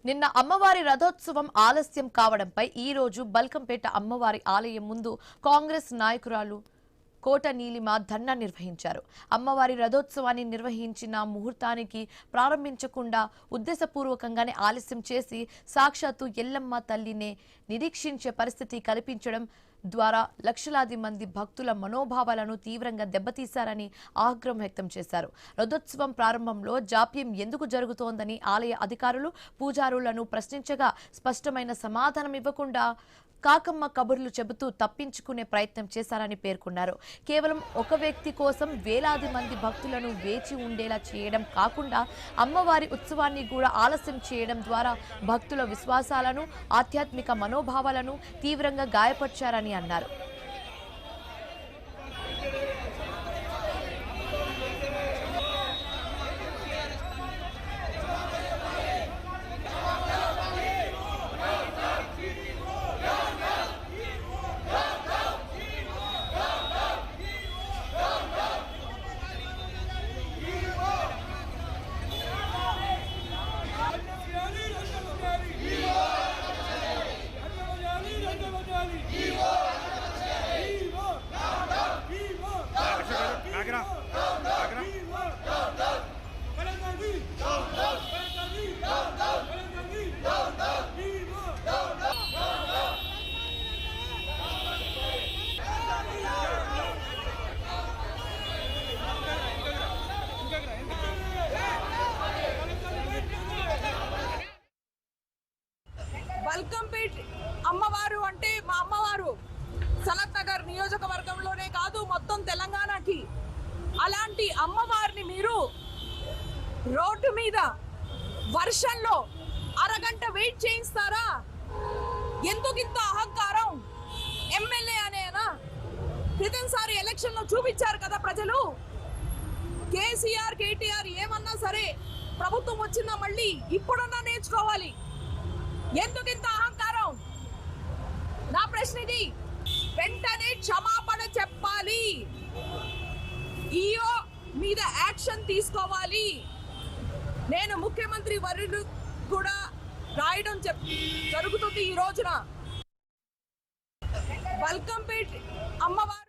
నిన్న అమ్మవారి రథోత్సవం ఆలస్యం కావడంపై ఈ రోజు బల్కంపేట అమ్మవారి ఆలయం ముందు కాంగ్రెస్ నాయకురాలు కోట నీలిమ ధర్నా నిర్వహించారు. అమ్మవారి రథోత్సవాన్ని నిర్వహించిన ముహూర్తానికి ప్రారంభించకుండా ఉద్దేశపూర్వకంగానే ఆలస్యం చేసి సాక్షాత్తు ఎల్లమ్మ తల్లినే నిరీక్షించే పరిస్థితి కల్పించడం ద్వారా లక్షలాది మంది భక్తుల మనోభావాలను తీవ్రంగా దెబ్బతీశారని ఆగ్రహం వ్యక్తం చేశారు. రథోత్సవం ప్రారంభంలో జాప్యం ఎందుకు జరుగుతోందని ఆలయ అధికారులు పూజారులను ప్రశ్నించగా స్పష్టమైన సమాధానం ఇవ్వకుండా కాకమ్మ కబుర్లు చెబుతూ తప్పించుకునే ప్రయత్నం చేశారని పేర్కొన్నారు. కేవలం ఒక వ్యక్తి కోసం వేలాది మంది భక్తులను వేచి ఉండేలా చేయడం కాకుండా అమ్మవారి ఉత్సవాన్ని కూడా ఆలస్యం చేయడం ద్వారా భక్తుల విశ్వాసాలను ఆధ్యాత్మిక మనోభావాలను తీవ్రంగా గాయపరిచారని అన్నారు. బల్కంపేట్ అమ్మవారు అంటే మా అమ్మవారు సనత్ నగర్ నియోజకవర్గంలోనే కాదు మొత్తం తెలంగాణకి. అలాంటి అమ్మవారిని మీరు రోడ్డు మీద వర్షంలో అరగంట వెయిట్ చేయిస్తారా? ఎందుకింత అహంకారం? ఎమ్మెల్యే అనేనా? క్రితంసారి ఎలక్షన్లో చూపించారు కదా ప్రజలు. కేసీఆర్ కేటీఆర్ ఏమన్నా సరే ప్రభుత్వం వచ్చిందా మళ్ళీ ఇప్పుడన్నా నేర్చుకోవాలి. ఎందుకింత అహంకారం? నా ప్రశ్న ఇది. వెంటనే క్షమాపణ చెప్పాలి. ఈయో మీద యాక్షన్ తీసుకోవాలి. నేను ముఖ్యమంత్రి వర్యులు కూడా రాయడం జరుగుతుంది ఈ రోజున. బల్కంపేట్ అమ్మవారు